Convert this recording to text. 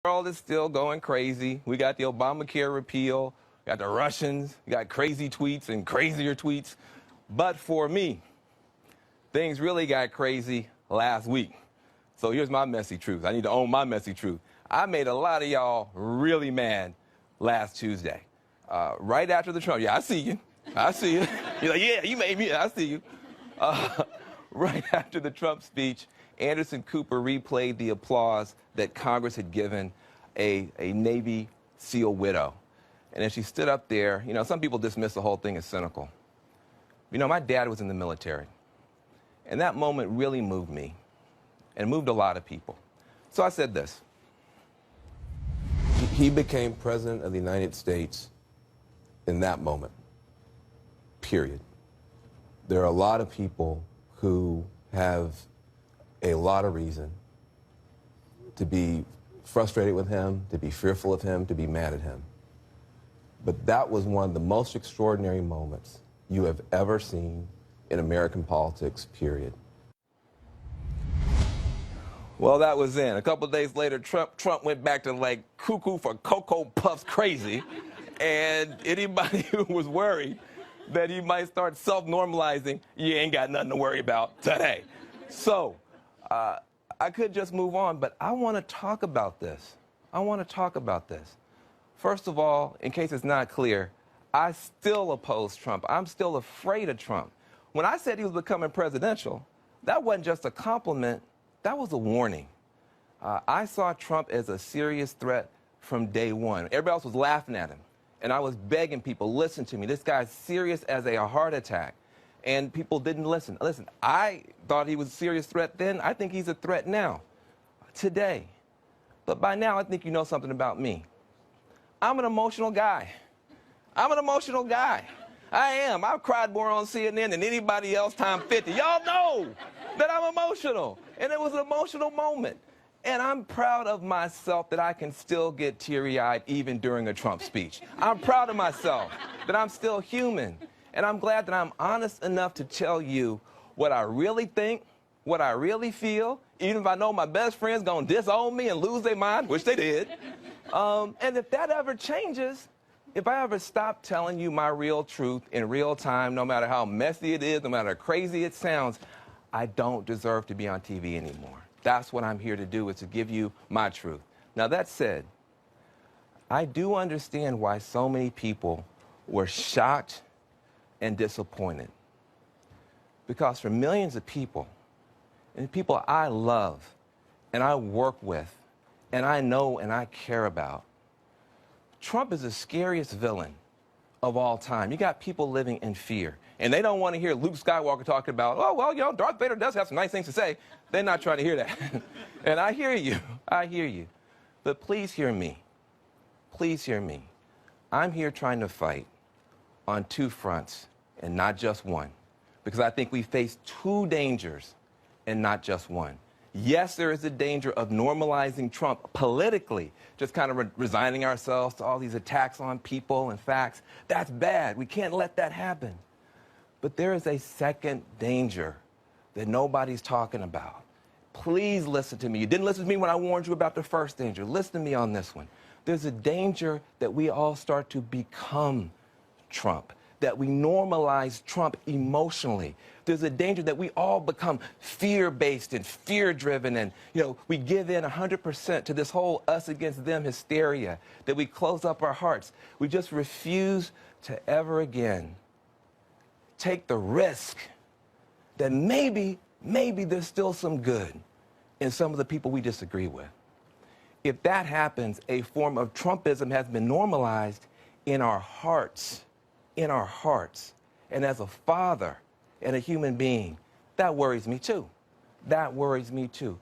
world is still going crazy. We got the Obamacare repeal, got the Russians, we got crazy tweets and crazier tweets. But for me, things really got crazy last week. So here's my messy truth. I need to own my messy truth. I made a lot of y'all really mad last Tuesday. Right after the Trump, yeah, I see you. I see you. You're like, yeah, you made me, I see you. Right after the Trump speech, Anderson Cooper replayed the applause that Congress had given a Navy SEAL widow. And as she stood up there, you know, some people dismiss the whole thing as cynical. You know, my dad was in the military. And that moment really moved me and moved a lot of people. So I said this. He became president of the United States in that moment, period. There are a lot of people who have a lot of reason to be frustrated with him, to be fearful of him, to be mad at him. But that was one of the most extraordinary moments you have ever seen in American politics, period. Well, that was then. A couple of days later, Trump went back to like cuckoo for Cocoa Puffs crazy. And anybody who was worried that he might start self-normalizing, you ain't got nothing to worry about today. So I could just move on, but I want to talk about this. I want to talk about this. First of all, in case it's not clear, I still oppose Trump. I'm still afraid of Trump. When I said he was becoming presidential, that wasn't just a compliment, that was a warning. I saw Trump as a serious threat from day one. Everybody else was laughing at him. And I was begging people, listen to me. This guy's serious as a heart attack. And people didn't listen. Listen, I thought he was a serious threat then. I think he's a threat now, today. But by now, I think you know something about me. I'm an emotional guy. I'm an emotional guy. I am. I've cried more on CNN than anybody else time 50. Y'all know that I'm emotional. And it was an emotional moment. And I'm proud of myself that I can still get teary-eyed even during a Trump speech. I'm proud of myself that I'm still human. And I'm glad that I'm honest enough to tell you what I really think, what I really feel, even if I know my best friend's gonna disown me and lose their mind, which they did. And if that ever changes, if I ever stop telling you my real truth in real time, no matter how messy it is, no matter how crazy it sounds, I don't deserve to be on TV anymore. That's what I'm here to do, is to give you my truth. Now, that said, I do understand why so many people were shocked and disappointed. Because for millions of people, and people I love, and I work with, and I know and I care about, Trump is the scariest villain of all time. You got people living in fear. And they don't want to hear Luke Skywalker talking about, oh, well, you know, Darth Vader does have some nice things to say. They're not trying to hear that. And I hear you. I hear you. But please hear me. Please hear me. I'm here trying to fight on two fronts and not just one. Because I think we face two dangers and not just one. Yes, there is a danger of normalizing Trump politically, just kind of resigning ourselves to all these attacks on people and facts. That's bad. We can't let that happen. But there is a second danger that nobody's talking about. Please listen to me. You didn't listen to me when I warned you about the first danger. Listen to me on this one. There's a danger that we all start to become Trump, that we normalize Trump emotionally. There's a danger that we all become fear-based and fear-driven, and, you know, we give in 100% to this whole us against them hysteria, that we close up our hearts. We just refuse to ever again take the risk that maybe there's still some good in some of the people we disagree with. If that happens, a form of Trumpism has been normalized in our hearts. In our hearts. And as a father and a human being, that worries me too. That worries me too.